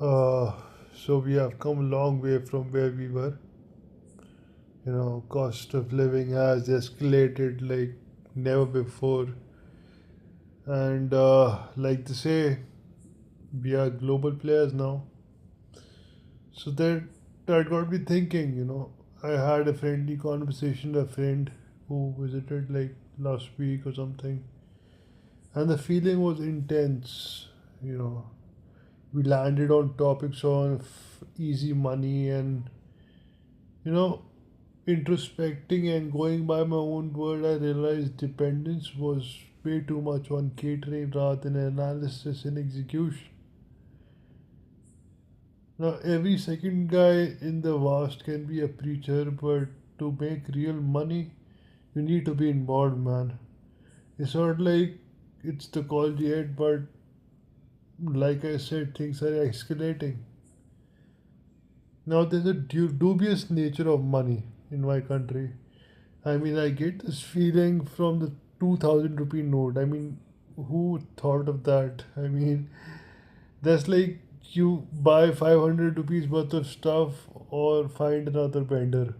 Uh, so we have come a long way from where we were. Cost of living has escalated like never before. And like they say, we are global players now. So that got me thinking, I had a friendly conversation with a friend who visited like last week or something. And the feeling was intense, you know. We landed on topics on easy money and, you know, introspecting and going by my own word, I realized dependence was way too much on catering rather than analysis and execution. Now, every second guy in the West can be a preacher, but to make real money, you need to be involved, man. It's not like it's the college yet, but like I said, things are escalating. Now, there's a dubious nature of money in my country. I mean, I get this feeling from the 2000 rupee note. I mean, who thought of that? I mean, that's like you buy 500 rupees worth of stuff or find another vendor.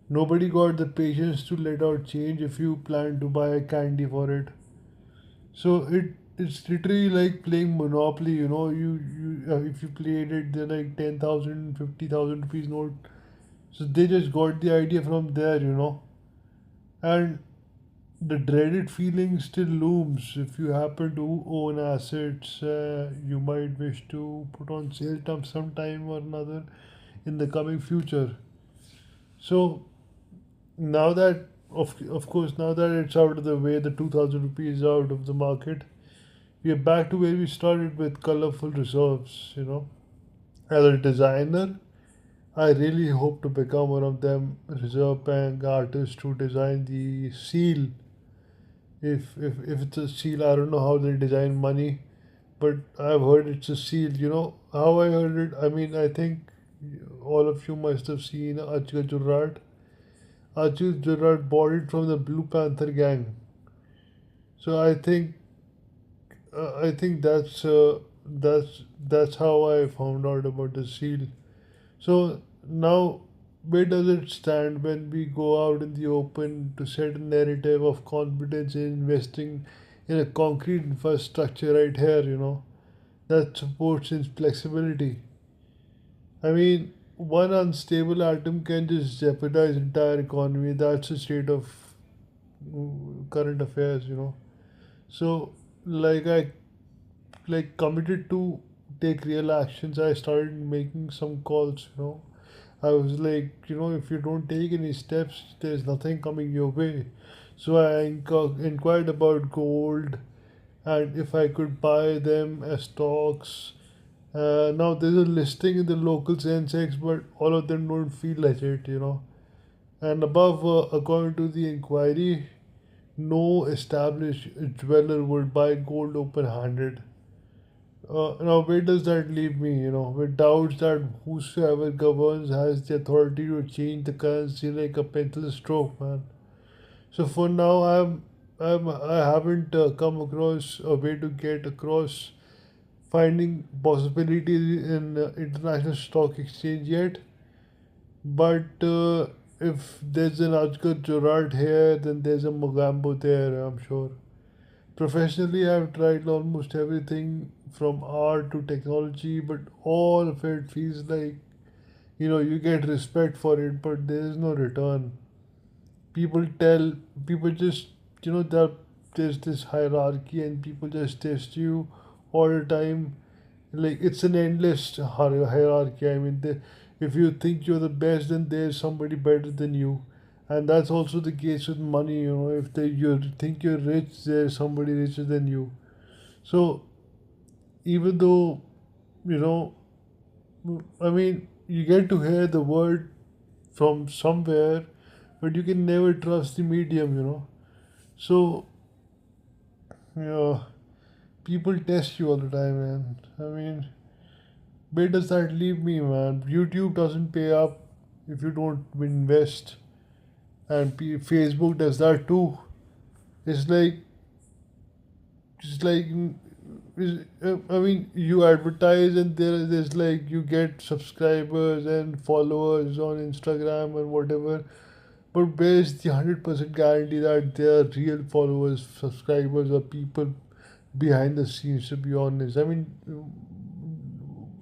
Nobody got the patience to let out change if you plan to buy a candy for it. So it's literally like playing Monopoly. You if you played it, they're like 10,000, 50,000 rupees note. So they just got the idea from there. And the dreaded feeling still looms. If you happen to own assets, you might wish to put on sale sometime or another in the coming future. So now that, of course, now that it's out of the way, the 2000 rupees is out of the market, we are back to where we started with colorful reserves. As a designer, I really hope to become one of them reserve bank artists who design the seal. If it's a seal, I don't know how they design money, but I've heard it's a seal. You know how I heard it? I mean, I think all of you must have seen Ajga Jurrat. Ajga Jurrat bought it from the Blue Panther gang. So I think that's how I found out about the seal. So now, where does it stand when we go out in the open to set a narrative of confidence in investing in a concrete infrastructure right here, that supports its flexibility? I mean, one unstable atom can just jeopardize entire economy. That's the state of current affairs. So, like I committed to take real actions. I started making some calls. I was like, if you don't take any steps, there's nothing coming your way. So I inquired about gold and if I could buy them as stocks. Now there's a listing in the local Sensex, but all of them don't feel like it. And above, according to the inquiry, no established jeweler would buy gold open-handed. Now, where does that leave me? With doubts that whosoever governs has the authority to change the currency like a pencil stroke, man. So for now, I haven't come across a way to get across finding possibilities in international stock exchange yet. But if there's an Ajgar Gerard here, then there's a Mogambo there, I'm sure. Professionally, I've tried almost everything from art to technology, but all of it feels like you get respect for it, but there is no return. People tell people just that there's this hierarchy, and people just test you all the time. Like it's an endless hierarchy. I mean, if you think you're the best, then there's somebody better than you, and that's also the case with money. If you think you're rich, there's somebody richer than you. So even though you know I mean, you get to hear the word from somewhere, but you can never trust the medium. So yeah, people test you all the time, man. I mean, where does that leave me, man? YouTube doesn't pay up if you don't invest, and Facebook does that too. It's like it's like I mean, you advertise and there's like you get subscribers and followers on Instagram and whatever. But where's the 100% guarantee that they are real followers, subscribers, or people behind the scenes? To be honest, I mean,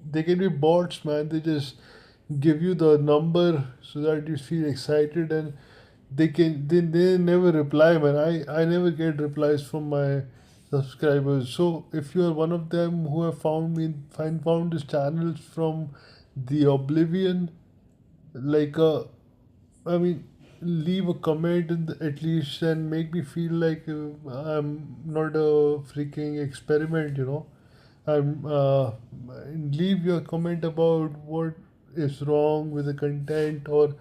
they can be bots, man. They just give you the number so that you feel excited, and they never reply, man. I never get replies from my subscribers. So if you are one of them who have found this channel from the oblivion, like I mean, leave a comment at least and make me feel like I'm not a freaking experiment, you know. I'm leave your comment about what is wrong with the content, or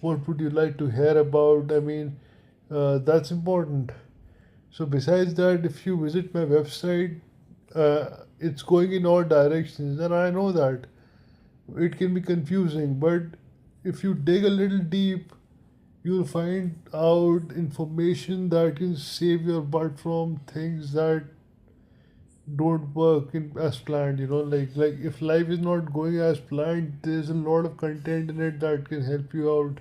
what would you like to hear about. I mean, that's important. So besides that, if you visit my website, it's going in all directions, and I know that it can be confusing, but if you dig a little deep, you'll find out information that can save your butt from things that don't work as planned. You know, like if life is not going as planned, there's a lot of content in it that can help you out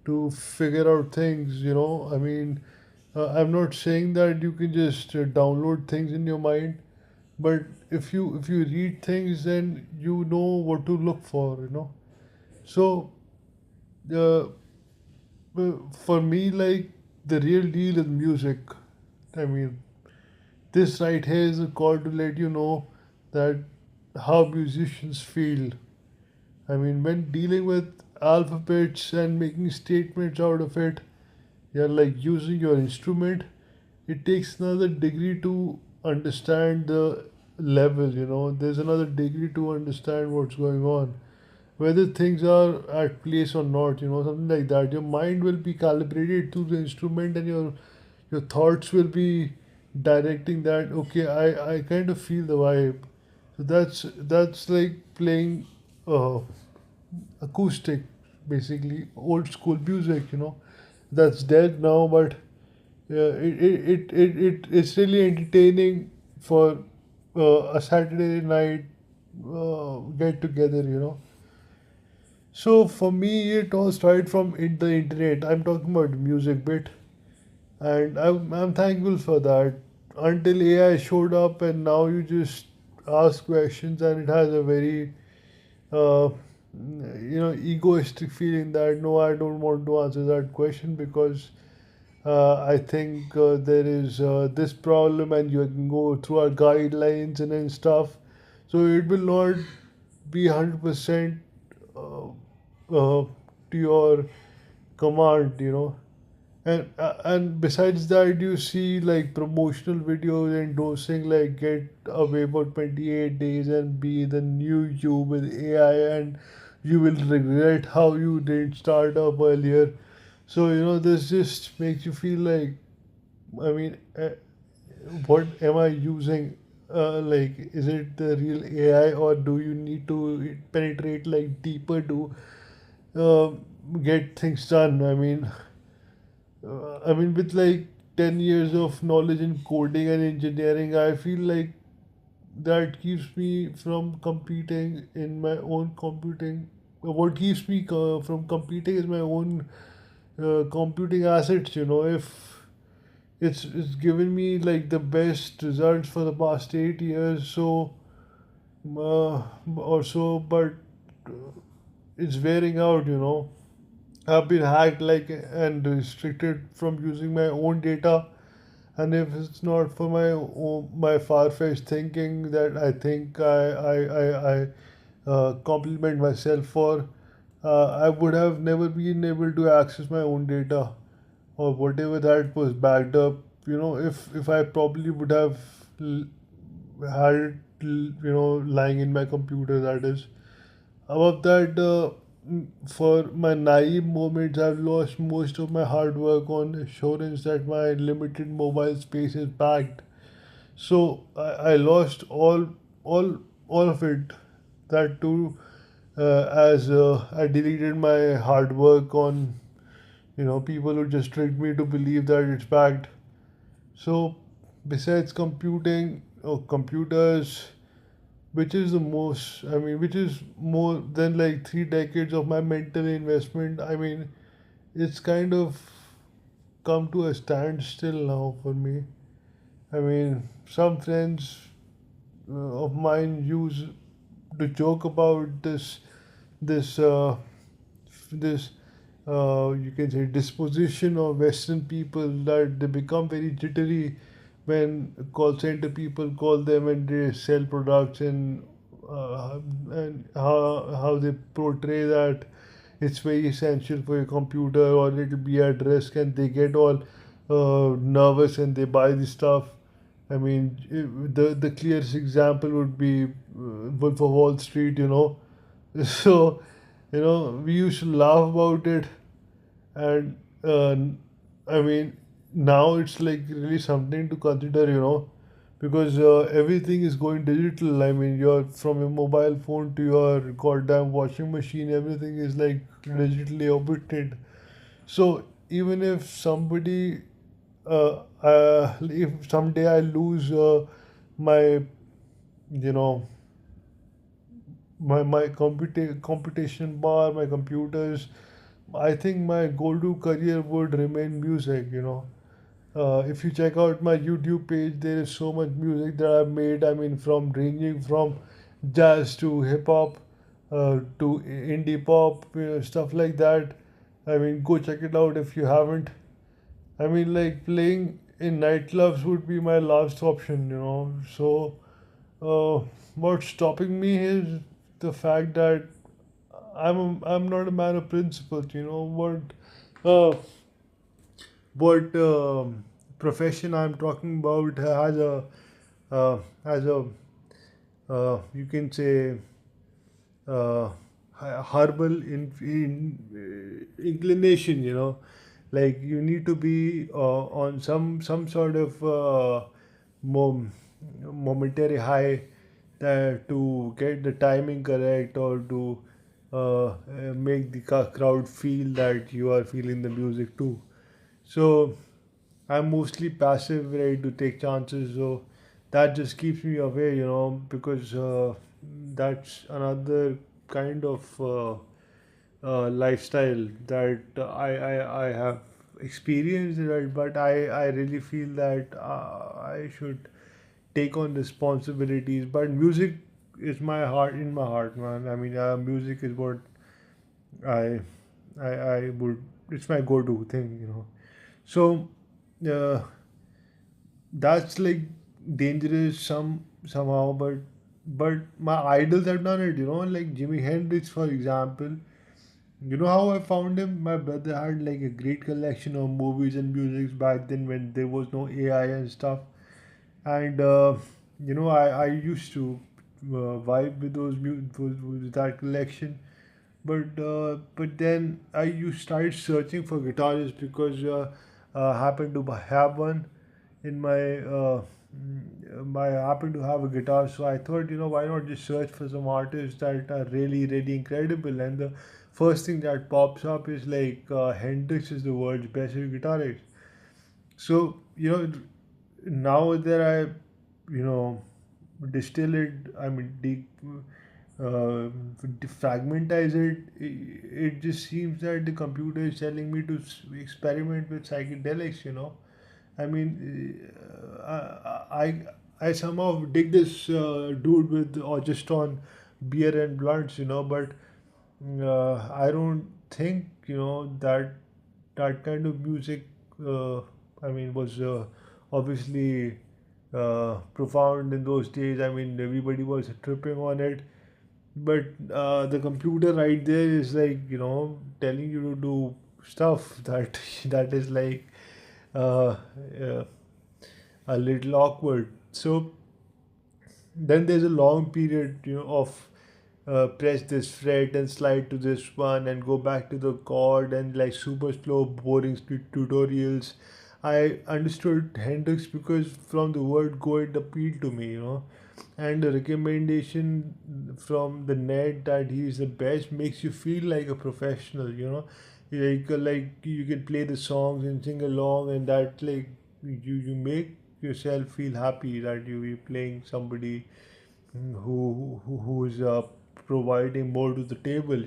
to figure out things. You know, I mean, I'm not saying that you can just download things in your mind, but if you read things, then you know what to look for. You know, so uh, for me, like, the real deal is music. I mean, this right here is a call to let you know that how musicians feel. I mean, when dealing with alphabets and making statements out of it, you're like using your instrument. It takes another degree to understand the level, you know. There's another degree to understand what's going on, whether things are at place or not, you know, something like that. Your mind will be calibrated to the instrument, and your thoughts will be directing that. Okay, I kind of feel the vibe. So that's like playing uh, acoustic, basically old school music, you know. That's dead now, but it's really entertaining for a Saturday night get together, you know. So for me, it all started from the internet. I'm talking about the music bit, and I'm thankful for that. Until AI showed up, and now you just ask questions, and it has a very uh, egoistic feeling that no, I don't want to answer that question because I think there is this problem, and you can go through our guidelines and stuff. So it will not be 100% to your command, you know. And besides that, you see like promotional videos endorsing like get away for 28 days and be the new you with AI, and you will regret how you didn't start up earlier. So you know, this just makes you feel like, I mean, what am I using? Like, is it the real AI, or do you need to penetrate like deeper to uh, get things done? I mean, with like 10 years of knowledge in coding and engineering, I feel like that keeps me from competing in my own computing. What keeps me from competing is my own computing assets. You know, if it's given me like the best results for the past 8 years, so or so, but it's wearing out. You know, I've been hacked like and restricted from using my own data, and if it's not for my far-fetched thinking that I think I compliment myself for, I would have never been able to access my own data or whatever that was backed up. You know, if I probably would have l- had it, lying in my computer. That is. Above that, for my naive moments, I've lost most of my hard work on assurance that my limited mobile space is packed. So I lost all of it. That too, as I deleted my hard work on people who just tricked me to believe that it's packed. So besides computing, computers, which is the most, I mean, which is more than like 3 decades of my mental investment. I mean, it's kind of come to a standstill now for me. I mean, some friends of mine use to joke about this you can say disposition of Western people, that they become very jittery when call center people call them and they sell products, and how they portray that it's very essential for your computer or it'll be at risk, and they get all nervous and they buy the stuff. I mean, the clearest example would be Wolf of Wall Street, you know. So, we used to laugh about it, and I mean, now it's like really something to consider, because everything is going digital. I mean, you're from your mobile phone to your goddamn washing machine, everything is like digitally updated. So even if someday I lose my, you know, my computation bar, my computers, I think my go-to career would remain music. If you check out my YouTube page, there is so much music that I've made. I mean, from ranging from jazz to hip hop, to indie pop, stuff like that. I mean, go check it out if you haven't. I mean, like playing in nightclubs would be my last option. So, what's stopping me is the fact that I'm not a man of principles. Uh, what profession I'm talking about has a you can say herbal inclination. Like you need to be on some sort of mom, momentary high, to get the timing correct, or to make the crowd feel that you are feeling the music too. So I'm mostly passive, ready to take chances. So that just keeps me away, because that's another kind of lifestyle that I have experienced, right? But I really feel that I should take on responsibilities. But music is my heart, man. I mean, music is what I I would. It's my go-to thing. So uh, that's like dangerous somehow, but my idols have done it. Like Jimi Hendrix, for example. You know how I found him? My brother had like a great collection of movies and musics back then when there was no AI and stuff. And I used to vibe with with that collection. But then I you started searching for guitars because I happened to have one in I happen to have a guitar, so I thought, why not just search for some artists that are really, really incredible. And the first thing that pops up is like Hendrix is the world's best guitarist. So, now that I, distill it, I mean, uh, fragmentize it just seems that the computer is telling me to experiment with psychedelics. I mean, I somehow dig this dude with or just on beer and blunts, but I don't think that kind of music. I mean, was obviously profound in those days. I mean, everybody was tripping on it, but the computer right there is like telling you to do stuff that that is like uh, uh, a little awkward. So then there's a long period of press this fret and slide to this one and go back to the chord and like super slow boring tutorials. I understood Hendrix because from the word go it appealed to me. And the recommendation from the net that he is the best makes you feel like a professional. Like you can play the songs and sing along, and that like you make yourself feel happy that you be playing somebody who's providing more to the table,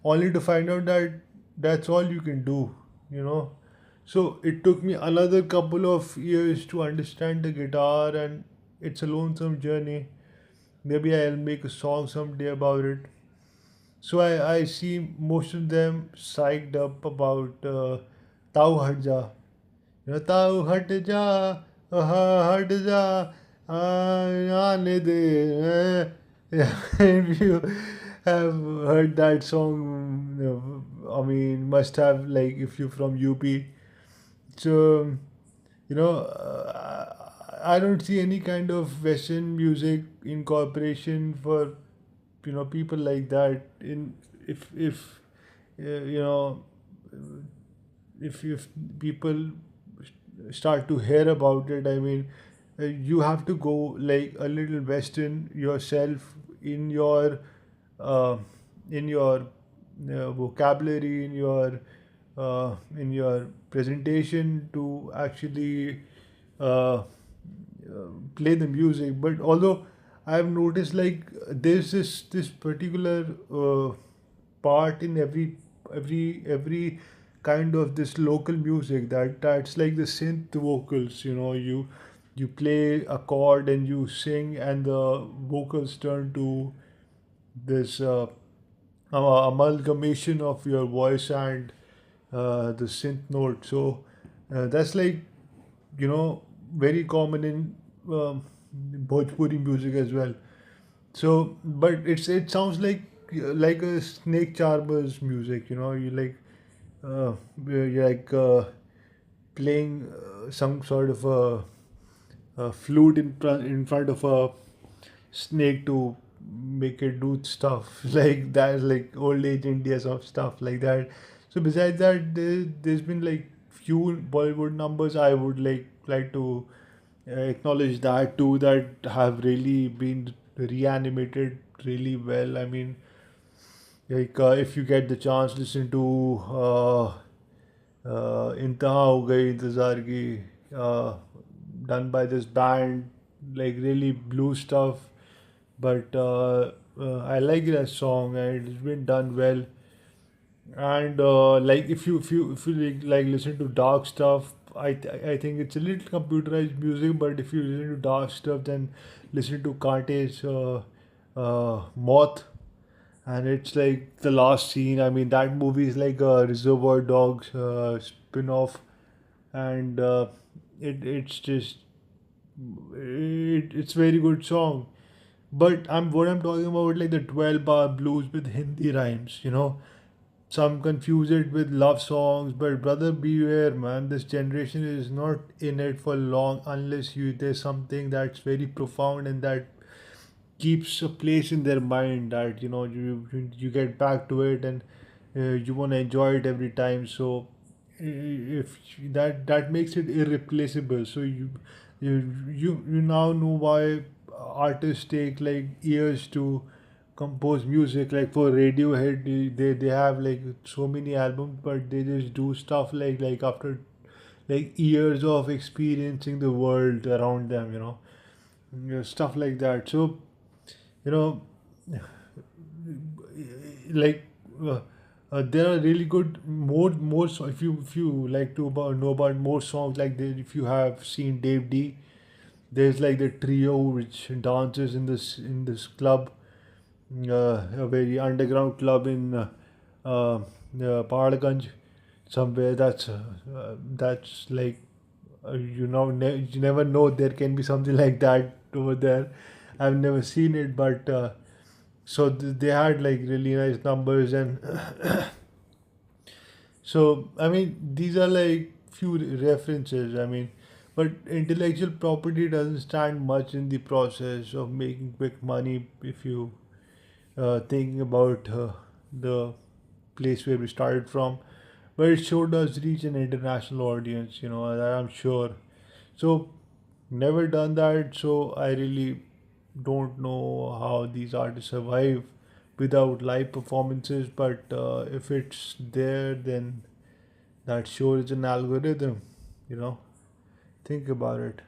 only to find out that that's all you can do, you know. So it took me another couple of years to understand the guitar, and it's a lonesome journey. Maybe I'll make a song someday about it. So I see most of them psyched up about Tau Hadja. Tau Hadja, Hadja, Aane de. If you have heard that song, I mean, must have, like, if you're from UP. So, I don't see any kind of Western music incorporation for people like that. In if you know if people start to hear about it, I mean, you have to go like a little Western yourself uh, in your vocabulary, in your presentation to actually uh, play the music. But although I've noticed, like, there's this particular part in every kind of this local music that's like the synth vocals. You play a chord and you sing, and the vocals turn to this amalgamation of your voice and the synth note. So that's like, very common in Bhojpuri music as well. So, but it sounds like a snake charmer's music. You like you're like playing some sort of a flute in front of a snake to make it do stuff like that, like old age India of stuff like that. So besides that, there's been like few Bollywood numbers I would like to acknowledge that too, that have really been reanimated really well. I mean, like, if you get the chance, listen to इंतहा हो गई इंतज़ार की, uh, done by this band, like really blue stuff. But I like that song, and it's been done well. And like, if you like listen to dark stuff, I think it's a little computerized music. But if you listen to dark stuff, then listen to Kante's Moth, and it's like the last scene. I mean, that movie is like a Reservoir Dogs spin-off, and it's just it's very good song. But I'm talking about, like, the 12-bar blues with Hindi rhymes. Some confuse it with love songs, but brother, beware, man. This generation is not in it for long unless there's something that's very profound and that keeps a place in their mind, that you get back to it, and you want to enjoy it every time. So if that makes it irreplaceable. So you now know why artists take like years to compose music. Like for Radiohead, they have like so many albums, but they just do stuff like after like years of experiencing the world around them. Stuff like that. So you know like there are really good more if you like to know about more songs, like if you have seen Dave D, there's like the trio which dances in this club, a very underground club in Pahalganj somewhere. That's like, you never know there can be something like that over there. I've never seen it, but so they had like really nice numbers. And so I mean, these are like few references. I mean, but intellectual property doesn't stand much in the process of making quick money. If you thinking about the place where we started from, but it sure does reach an international audience, that I'm sure. So never done that, so I really don't know how these artists survive without live performances. But if it's there, then that sure is an algorithm, you know Think about it.